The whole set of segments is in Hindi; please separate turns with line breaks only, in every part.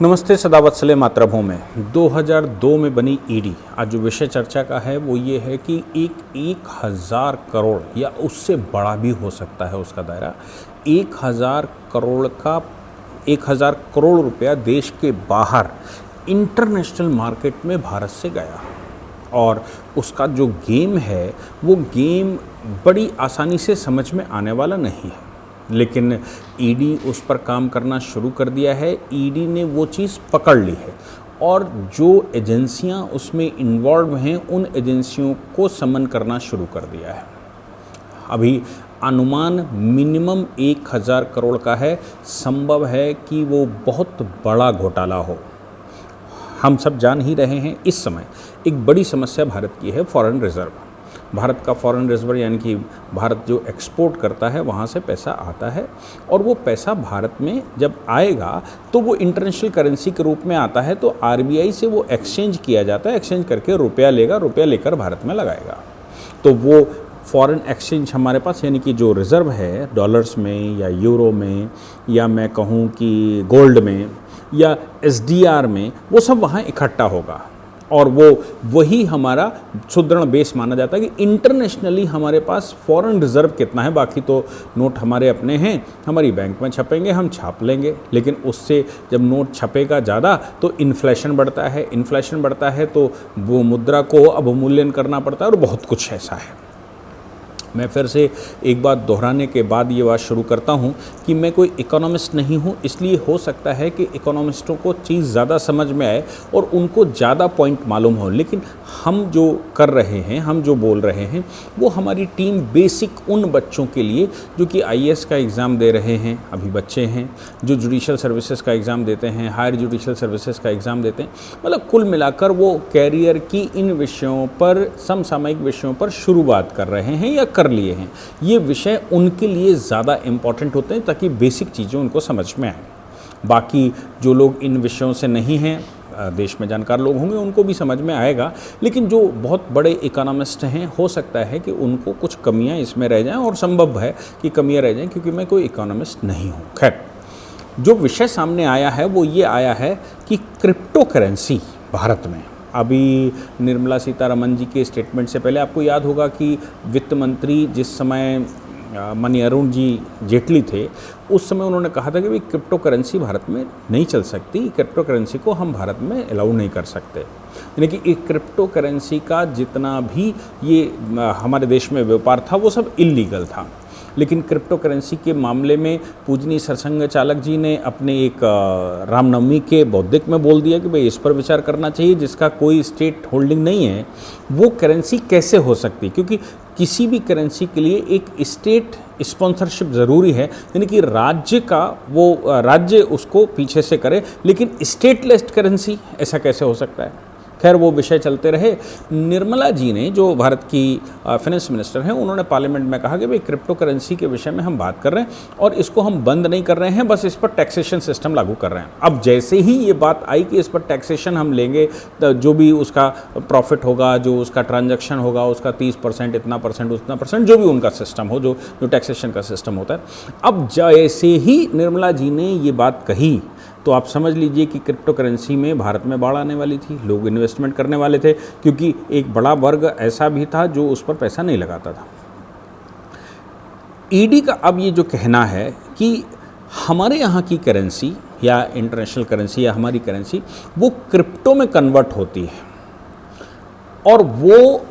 नमस्ते सदावत्सले मातृभूमि। 2002 में बनी ईडी। आज जो विषय चर्चा का है वो ये है कि एक हज़ार करोड़ या उससे बड़ा भी हो सकता है उसका दायरा। 1,000 करोड़ रुपया देश के बाहर इंटरनेशनल मार्केट में भारत से गया और उसका जो गेम है वो गेम बड़ी आसानी से समझ में आने वाला नहीं है, लेकिन ईडी उस पर काम करना शुरू कर दिया है। ईडी ने वो चीज़ पकड़ ली है और जो एजेंसियां उसमें इन्वॉल्व हैं उन एजेंसियों को समन करना शुरू कर दिया है। अभी अनुमान मिनिमम 1,000 करोड़ का है। संभव है कि वो बहुत बड़ा घोटाला हो। हम सब जान ही रहे हैं इस समय एक बड़ी समस्या भारत की है फॉरेन रिजर्व। भारत का फॉरेन रिजर्व यानी कि भारत जो एक्सपोर्ट करता है वहाँ से पैसा आता है और वो पैसा भारत में जब आएगा तो वो इंटरनेशनल करेंसी के रूप में आता है, तो आरबीआई से वो एक्सचेंज किया जाता है। एक्सचेंज करके रुपया लेगा, रुपया लेकर भारत में लगाएगा। तो वो फॉरेन एक्सचेंज हमारे पास यानी कि जो रिज़र्व है डॉलर्स में या यूरो में या मैं कहूँ कि गोल्ड में या एसडीआर में, वो सब वहाँ इकट्ठा होगा और वही हमारा सुदृढ़ बेस माना जाता है कि इंटरनेशनली हमारे पास फॉरेन रिजर्व कितना है। बाकी तो नोट हमारे अपने हैं, हमारी बैंक में छपेंगे, हम छाप लेंगे, लेकिन उससे जब नोट छपेगा ज़्यादा तो इन्फ्लेशन बढ़ता है। इन्फ्लेशन बढ़ता है तो वो मुद्रा को अवमूल्यन करना पड़ता है और बहुत कुछ ऐसा है। मैं फिर से एक बात दोहराने के बाद ये बात शुरू करता हूँ कि मैं कोई इकोनॉमिस्ट नहीं हूँ, इसलिए हो सकता है कि इकोनॉमिस्टों को चीज़ ज़्यादा समझ में आए और उनको ज़्यादा पॉइंट मालूम हो, लेकिन हम जो कर रहे हैं, हम जो बोल रहे हैं, वो हमारी टीम बेसिक उन बच्चों के लिए जो कि आईएएस का एग्ज़ाम दे रहे हैं, अभी बच्चे हैं, जो जुडिशल सर्विसेज का एग्ज़ाम देते हैं, हायर जुडिशल सर्विसेज का एग्ज़ाम देते हैं, मतलब कुल मिलाकर वो कैरियर की इन विषयों पर, समसामयिक विषयों पर शुरुआत कर रहे हैं या कर लिए हैं। ये विषय उनके लिए ज़्यादा इम्पॉर्टेंट होते हैं ताकि बेसिक चीज़ें उनको समझ में आए। बाकी जो लोग इन विषयों से नहीं हैं, देश में जानकार लोग होंगे, उनको भी समझ में आएगा, लेकिन जो बहुत बड़े इकोनॉमिस्ट हैं हो सकता है कि उनको कुछ कमियां इसमें रह जाएं और संभव है कि कमियां रह जाएं क्योंकि मैं कोई इकोनॉमिस्ट नहीं हूं। खैर, जो विषय सामने आया है वो ये आया है कि क्रिप्टो करेंसी भारत में। अभी निर्मला सीतारमण जी के स्टेटमेंट से पहले आपको याद होगा कि वित्त मंत्री जिस समय मनी अरुण जी जेटली थे, उस समय उन्होंने कहा था कि भाई क्रिप्टो करेंसी भारत में नहीं चल सकती, क्रिप्टो करेंसी को हम भारत में अलाउ नहीं कर सकते। यानी कि एक क्रिप्टो करेंसी का जितना भी ये हमारे देश में व्यापार था वो सब इल्लीगल था। लेकिन क्रिप्टो करेंसी के मामले में पूजनीय सरसंघ चालक जी ने अपने एक रामनवमी के बौद्धिक में बोल दिया कि भाई इस पर विचार करना चाहिए, जिसका कोई स्टेट होल्डिंग नहीं है वो करेंसी कैसे हो सकती, क्योंकि किसी भी करेंसी के लिए एक स्टेट स्पॉन्सरशिप ज़रूरी है, यानी कि राज्य उसको पीछे से करे, लेकिन स्टेटलेस करेंसी ऐसा कैसे हो सकता है। खैर, वो विषय चलते रहे। निर्मला जी ने, जो भारत की फाइनेंस मिनिस्टर हैं, उन्होंने पार्लियामेंट में कहा कि भाई क्रिप्टो करेंसी के विषय में हम बात कर रहे हैं और इसको हम बंद नहीं कर रहे हैं, बस इस पर टैक्सेशन सिस्टम लागू कर रहे हैं। अब जैसे ही ये बात आई कि इस पर टैक्सेशन हम लेंगे, तो जो भी उसका प्रॉफिट होगा, जो उसका ट्रांजैक्शन होगा, उसका 30%, इतना परसेंट, उतना परसेंट, जो भी उनका सिस्टम हो, जो टैक्सेशन का सिस्टम होता है। अब जैसे ही निर्मला जी ने ये बात कही तो आप समझ लीजिए कि क्रिप्टो करेंसी में भारत में बाढ़ आने वाली थी। लोग इन्वेस्टमेंट करने वाले थे क्योंकि एक बड़ा वर्ग ऐसा भी था जो उस पर पैसा नहीं लगाता था। ईडी का अब ये जो कहना है कि हमारे यहाँ की करेंसी या इंटरनेशनल करेंसी या हमारी करेंसी वो क्रिप्टो में कन्वर्ट होती है और वो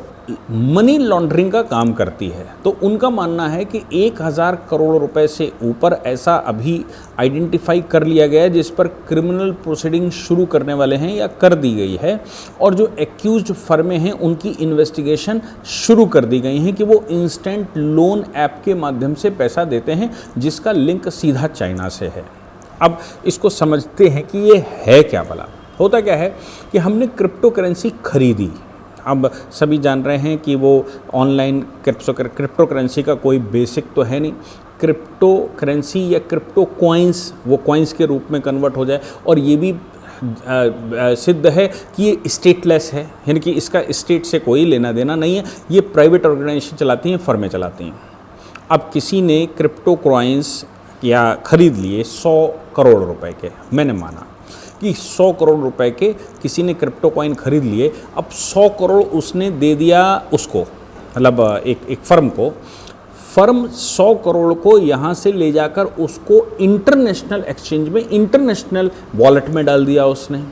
मनी लॉन्ड्रिंग का काम करती है, तो उनका मानना है कि 1,000 करोड़ रुपए से ऊपर ऐसा अभी आइडेंटिफाई कर लिया गया है जिस पर क्रिमिनल प्रोसीडिंग शुरू करने वाले हैं या कर दी गई है, और जो एक्यूज्ड फर्में हैं उनकी इन्वेस्टिगेशन शुरू कर दी गई हैं कि वो इंस्टेंट लोन ऐप के माध्यम से पैसा देते हैं जिसका लिंक सीधा चाइना से है। अब इसको समझते हैं कि ये है क्या भला। होता क्या है कि हमने क्रिप्टो करेंसी खरीदी। अब सभी जान रहे हैं कि वो ऑनलाइन क्रिप्टो करेंसी का कोई बेसिक तो है नहीं। क्रिप्टो करेंसी या क्रिप्टो कॉइन्स, वो कॉइन्स के रूप में कन्वर्ट हो जाए, और ये भी सिद्ध है कि ये स्टेटलेस है, यानी कि इसका स्टेट से कोई लेना देना नहीं है। ये प्राइवेट ऑर्गेनाइजेशन चलाती हैं, फर्में चलाती हैं। अब किसी ने क्रिप्टो कॉइन्स या खरीद लिए 100 करोड़ रुपए के, मैंने माना कि 100 करोड़ रुपए के किसी ने क्रिप्टो कॉइन खरीद लिए, अब 100 करोड़ उसने दे दिया उसको, मतलब एक फर्म को, फर्म 100 करोड़ को यहाँ से ले जाकर उसको इंटरनेशनल एक्सचेंज में, इंटरनेशनल वॉलेट में डाल दिया उसने।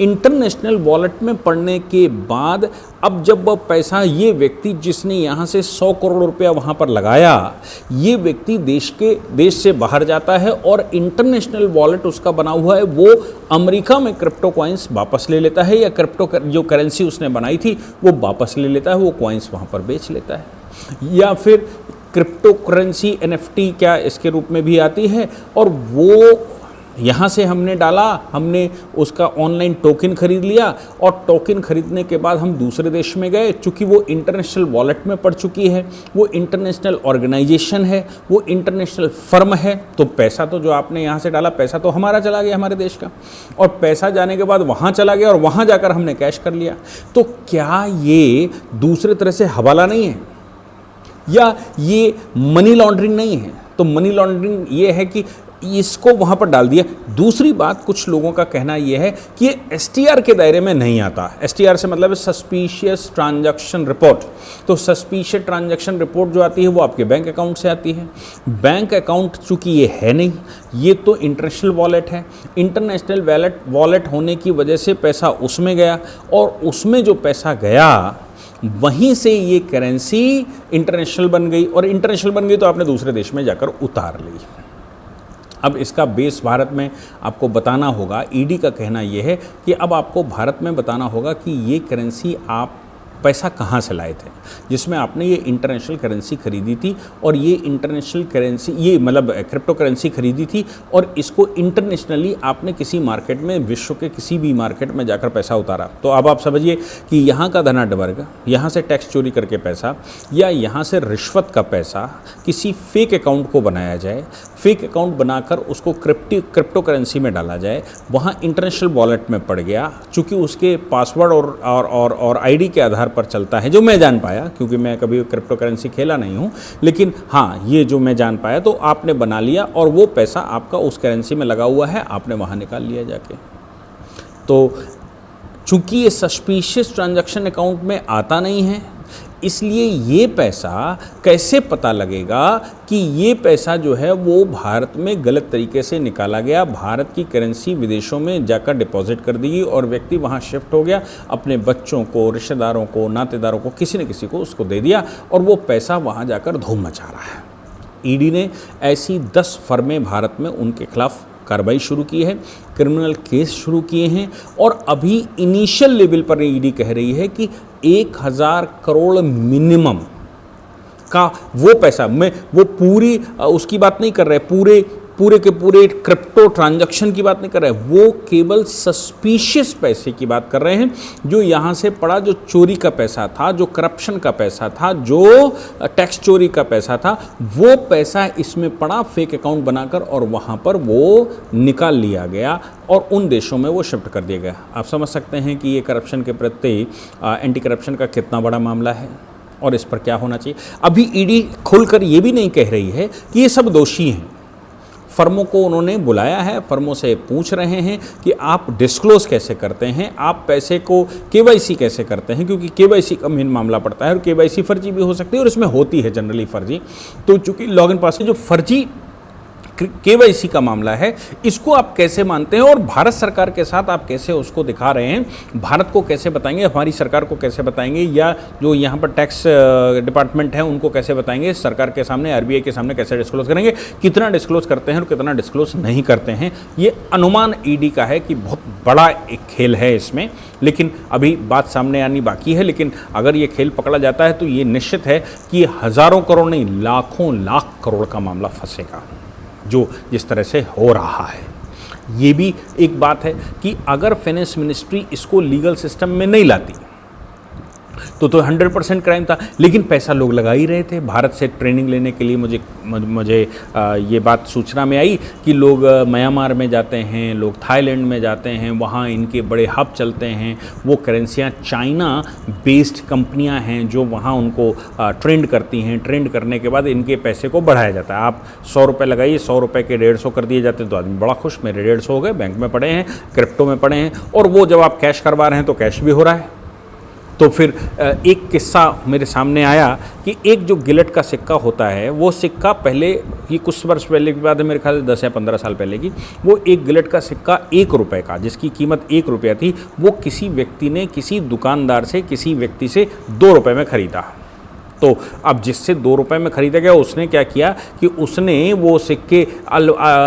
इंटरनेशनल वॉलेट में पड़ने के बाद अब जब वह पैसा, ये व्यक्ति जिसने यहाँ से 100 करोड़ रुपया वहाँ पर लगाया, ये व्यक्ति देश से बाहर जाता है और इंटरनेशनल वॉलेट उसका बना हुआ है, वो अमेरिका में क्रिप्टो कॉइन्स वापस ले लेता है, या क्रिप्टो जो करेंसी उसने बनाई थी वो वापस ले लेता है, वो कॉइन्स वहाँ पर बेच लेता है। या फिर क्रिप्टो करेंसी NFT क्या इसके रूप में भी आती है, और वो यहाँ से हमने डाला, हमने उसका ऑनलाइन टोकन खरीद लिया, और टोकन खरीदने के बाद हम दूसरे देश में गए, चूँकि वो इंटरनेशनल वॉलेट में पड़ चुकी है, वो इंटरनेशनल ऑर्गेनाइजेशन है, वो इंटरनेशनल फर्म है, तो पैसा तो जो आपने यहाँ से डाला पैसा तो हमारा चला गया, हमारे देश का, और पैसा जाने के बाद वहाँ चला गया और वहाँ जाकर हमने कैश कर लिया। तो क्या ये दूसरे तरह से हवाला नहीं है, या ये मनी लॉन्ड्रिंग नहीं है? तो मनी लॉन्ड्रिंग ये है कि इसको वहाँ पर डाल दिया। दूसरी बात, कुछ लोगों का कहना यह है कि ये STR के दायरे में नहीं आता। STR से मतलब है सस्पिशियस ट्रांजैक्शन रिपोर्ट। तो सस्पिशियस ट्रांजैक्शन रिपोर्ट जो आती है वो आपके बैंक अकाउंट से आती है। बैंक अकाउंट चूँकि ये है नहीं, ये तो इंटरनेशनल वॉलेट है। इंटरनेशनल वॉलेट होने की वजह से पैसा उसमें गया, और उसमें जो पैसा गया वहीं से ये करेंसी इंटरनेशनल बन गई, और इंटरनेशनल बन गई तो आपने दूसरे देश में जाकर उतार ली। अब इसका बेस भारत में आपको बताना होगा। ईडी का कहना यह है कि अब आपको भारत में बताना होगा कि ये करेंसी आप पैसा कहाँ से लाए थे, जिसमें आपने ये इंटरनेशनल करेंसी खरीदी थी, और ये इंटरनेशनल करेंसी, ये मतलब क्रिप्टो करेंसी खरीदी थी, और इसको इंटरनेशनली आपने किसी मार्केट में, विश्व के किसी भी मार्केट में जाकर पैसा उतारा। तो अब आप समझिए कि यहाँ का धनाढ्य वर्ग यहाँ से टैक्स चोरी करके पैसा, या यहाँ से रिश्वत का पैसा किसी फेक अकाउंट को बनाया जाए, फेक अकाउंट बनाकर उसको क्रिप्टो करेंसी में डाला जाए, वहाँ इंटरनेशनल वॉलेट में पड़ गया, चूँकि उसके पासवर्ड और ID के आधार पर चलता है, जो मैं जान पाया, क्योंकि मैं कभी क्रिप्टो करेंसी खेला नहीं हूँ, लेकिन हाँ ये जो मैं जान पाया, तो आपने बना लिया और वो पैसा आपका उस करेंसी में लगा हुआ है, आपने वहाँ निकाल लिया जाके। तो चूँकि ये सस्पिशियस ट्रांजैक्शन अकाउंट में आता नहीं है, इसलिए ये पैसा कैसे पता लगेगा कि ये पैसा जो है वो भारत में गलत तरीके से निकाला गया, भारत की करेंसी विदेशों में जाकर डिपॉजिट कर दी और व्यक्ति वहाँ शिफ्ट हो गया, अपने बच्चों को, रिश्तेदारों को, नातेदारों को, किसी न किसी को उसको दे दिया, और वो पैसा वहाँ जाकर धूम मचा रहा है। ईडी ने ऐसी 10 फर्में भारत में उनके खिलाफ कार्रवाई शुरू की है, क्रिमिनल केस शुरू किए हैं, और अभी इनिशियल लेवल पर ईडी कह रही है कि 1000 करोड़ मिनिमम का वो पैसा, मैं वो पूरी उसकी बात नहीं कर रहे, पूरे के पूरे क्रिप्टो ट्रांजैक्शन की बात नहीं कर रहे, वो केवल सस्पिशियस पैसे की बात कर रहे हैं, जो यहाँ से पड़ा, जो चोरी का पैसा था, जो करप्शन का पैसा था, जो टैक्स चोरी का पैसा था, वो पैसा इसमें पड़ा फेक अकाउंट बनाकर, और वहाँ पर वो निकाल लिया गया और उन देशों में वो शिफ्ट कर दिया गया। आप समझ सकते हैं कि ये करप्शन के प्रति एंटी करप्शन का कितना बड़ा मामला है और इस पर क्या होना चाहिए। अभी ईडी खुलकर ये भी नहीं कह रही है कि ये सब दोषी हैं। फर्मों को उन्होंने बुलाया है, फर्मों से पूछ रहे हैं कि आप डिस्क्लोज कैसे करते हैं, आप पैसे को KYC कैसे करते हैं, क्योंकि KYC का मेन मामला पड़ता है, और KYC फर्जी भी हो सकती है, और इसमें होती है जनरली फर्जी। तो चूंकि लॉगिन पास जो फर्जी KYC का मामला है, इसको आप कैसे मानते हैं, और भारत सरकार के साथ आप कैसे उसको दिखा रहे हैं, भारत को कैसे बताएंगे, हमारी सरकार को कैसे बताएंगे, या जो यहाँ पर टैक्स डिपार्टमेंट है उनको कैसे बताएंगे, सरकार के सामने, RBI के सामने कैसे डिस्क्लोज करेंगे, कितना डिस्क्लोज करते हैं और कितना डिस्क्लोज नहीं करते हैं। ये अनुमान ईडी का है कि बहुत बड़ा एक खेल है इसमें, लेकिन अभी बात सामने आनी बाकी है। लेकिन अगर ये खेल पकड़ा जाता है तो ये निश्चित है कि हज़ारों करोड़ नहीं, लाखों लाख करोड़ का मामला फंसेगा, जो जिस तरह से हो रहा है। ये भी एक बात है कि अगर फाइनेंस मिनिस्ट्री इसको लीगल सिस्टम में नहीं लाती, तो 100% क्राइम था, लेकिन पैसा लोग लगा ही रहे थे। भारत से ट्रेनिंग लेने के लिए मुझे ये बात सूचना में आई कि लोग म्यांमार में जाते हैं, लोग थाईलैंड में जाते हैं, वहाँ इनके बड़े हब चलते हैं। वो करेंसियाँ चाइना बेस्ड कंपनियाँ हैं जो वहाँ उनको ट्रेंड करती हैं। ट्रेंड करने के बाद इनके पैसे को बढ़ाया जाता है। आप 100 रुपये लगाइए, 100 रुपये के 150 कर दिए जाते हैं तो आदमी बड़ा खुश, मेरे 150 हो गए, बैंक में पड़े हैं, क्रिप्टो में पड़े हैं। और वो जब आप कैश करवा रहे हैं तो कैश भी हो रहा है। तो फिर एक किस्सा मेरे सामने आया कि एक जो गिलट का सिक्का होता है, वो सिक्का पहले, ये कुछ वर्ष पहले की बात है, मेरे ख्याल से 10 या 15 साल पहले की, वो एक गिलट का सिक्का 1 रुपये का, जिसकी कीमत 1 रुपया थी, वो किसी व्यक्ति ने किसी दुकानदार से, किसी व्यक्ति से 2 रुपये में ख़रीदा। तो अब जिससे 2 रुपये में ख़रीदा गया, उसने क्या किया कि उसने वो सिक्के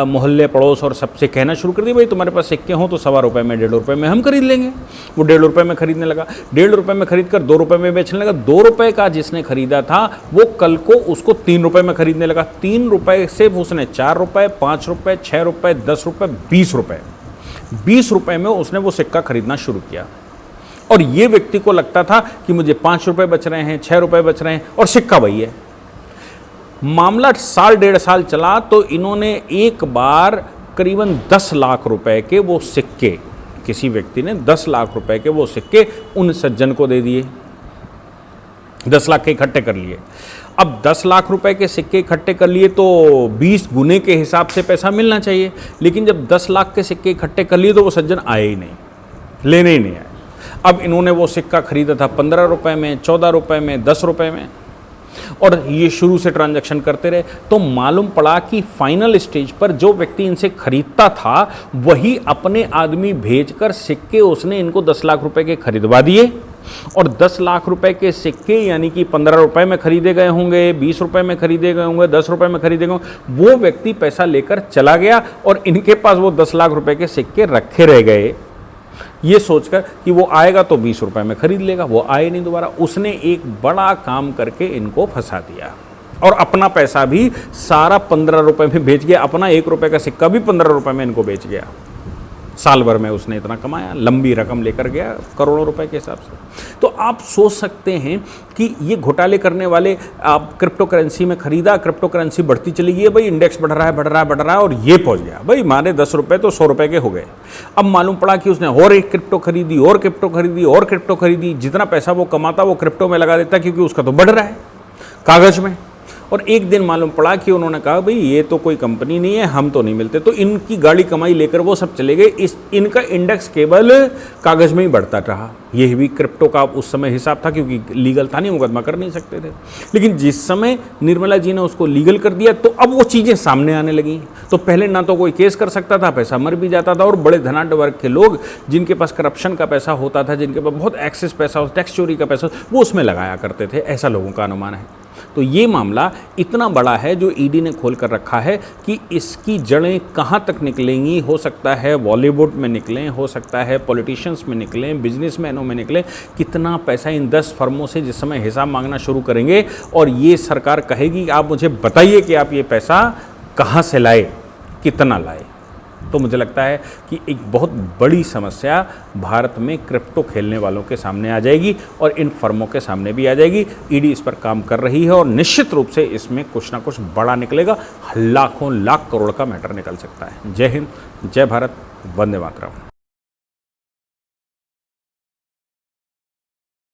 मोहल्ले पड़ोस और सबसे कहना शुरू कर दिया, भाई तुम्हारे पास सिक्के हों तो 1.25 रुपये में, 1.5 रुपये में हम खरीद लेंगे। वो 1.5 रुपये में खरीदने लगा, 1.5 रुपये में खरीद कर 2 रुपये में बेचने लगा। 2 रुपये का जिसने खरीदा था वो कल को उसको 3 रुपये में खरीदने लगा। 3 रुपये से उसने 4 रुपये, 5 रुपये, 6 रुपये, 10 रुपये, 20 रुपये, 20 रुपये में उसने वो सिक्का खरीदना शुरू किया। और ये व्यक्ति को लगता था कि मुझे 5 रुपये बच रहे हैं, 6 रुपये बच रहे हैं, और सिक्का वही है। मामला साल 1.5 साल चला तो इन्होंने एक बार करीबन 10 लाख रुपए के वो सिक्के, किसी व्यक्ति ने 10 लाख रुपए के वो सिक्के उन सज्जन को दे दिए। 10 लाख के इकट्ठे कर लिए। अब 10 लाख रुपए के सिक्के इकट्ठे कर लिए तो 20 गुने के हिसाब से पैसा मिलना चाहिए, लेकिन जब 10 लाख के सिक्के इकट्ठे कर लिए तो वो सज्जन आए ही नहीं, लेने ही नहीं आए। अब इन्होंने वो सिक्का खरीदा था 15 रुपये में, 14 रुपये में, 10 रुपये में, और ये शुरू से ट्रांजैक्शन करते रहे। तो मालूम पड़ा कि फाइनल स्टेज पर जो व्यक्ति इनसे खरीदता था वही अपने आदमी भेजकर सिक्के उसने इनको 10 लाख रुपए के खरीदवा दिए। और 10 लाख रुपए के सिक्के यानी कि 15 रुपये में खरीदे गए होंगे, 20 रुपये में खरीदे गए होंगे, 10 रुपये में खरीदे गए होंगे। वो व्यक्ति पैसा लेकर चला गया और इनके पास वो 10 लाख रुपए के सिक्के रखे रह गए, ये सोचकर कि वो आएगा तो 20 रुपये में खरीद लेगा। वो आए नहीं दोबारा। उसने एक बड़ा काम करके इनको फंसा दिया और अपना पैसा भी सारा 15 रुपये में बेच गया। अपना 1 रुपये का सिक्का भी 15 रुपये में इनको बेच गया। साल भर में उसने इतना कमाया, लंबी रकम लेकर गया करोड़ों रुपए के हिसाब से। तो आप सोच सकते हैं कि ये घोटाले करने वाले, आप क्रिप्टो करेंसी में खरीदा, क्रिप्टो करेंसी बढ़ती चली गई, भाई इंडेक्स बढ़ रहा है, बढ़ रहा है, बढ़ रहा है, और ये पहुंच गया, भाई मारे 10 रुपये तो 100 रुपये के हो गए। अब मालूम पड़ा कि उसने और एक क्रिप्टो खरीदी, और क्रिप्टो खरीदी, और क्रिप्टो खरीदी। जितना पैसा वो कमाता वो क्रिप्टो में लगा देता, क्योंकि उसका तो बढ़ रहा है कागज में। और एक दिन मालूम पड़ा कि उन्होंने कहा भाई ये तो कोई कंपनी नहीं है, हम तो नहीं मिलते। तो इनकी गाड़ी कमाई लेकर वो सब चले गए। इनका इंडेक्स केवल कागज में ही बढ़ता रहा। यही भी क्रिप्टो का उस समय हिसाब था, क्योंकि लीगल था नहीं, मुकदमा कर नहीं सकते थे। लेकिन जिस समय निर्मला जी ने उसको लीगल कर दिया तो अब वो चीज़ें सामने आने लगी। तो पहले ना तो कोई केस कर सकता था, पैसा मर भी जाता था, और बड़े धनाढ्य वर्ग के लोग जिनके पास करप्शन का पैसा होता था, जिनके पास बहुत एक्सेस पैसा हो, टैक्स चोरी का पैसा, वो उसमें लगाया करते थे, ऐसा लोगों का अनुमान है। तो ये मामला इतना बड़ा है जो ईडी ने खोल कर रखा है कि इसकी जड़ें कहाँ तक निकलेंगी। हो सकता है बॉलीवुड में निकलें, हो सकता है पॉलिटिशियंस में निकलें, बिजनेसमैनों में निकलें। कितना पैसा इन 10 फर्मों से जिस समय हिसाब मांगना शुरू करेंगे और ये सरकार कहेगी आप मुझे बताइए कि आप ये पैसा कहाँ से लाए, कितना लाए। तो मुझे लगता है कि एक बहुत बड़ी समस्या भारत में क्रिप्टो खेलने वालों के सामने आ जाएगी और इन फर्मों के सामने भी आ जाएगी। ईडी इस पर काम कर रही है और निश्चित रूप से इसमें कुछ ना कुछ बड़ा निकलेगा। लाखों लाख करोड़ का मैटर निकल सकता है। जय हिंद, जय भारत, वंदे मातरम।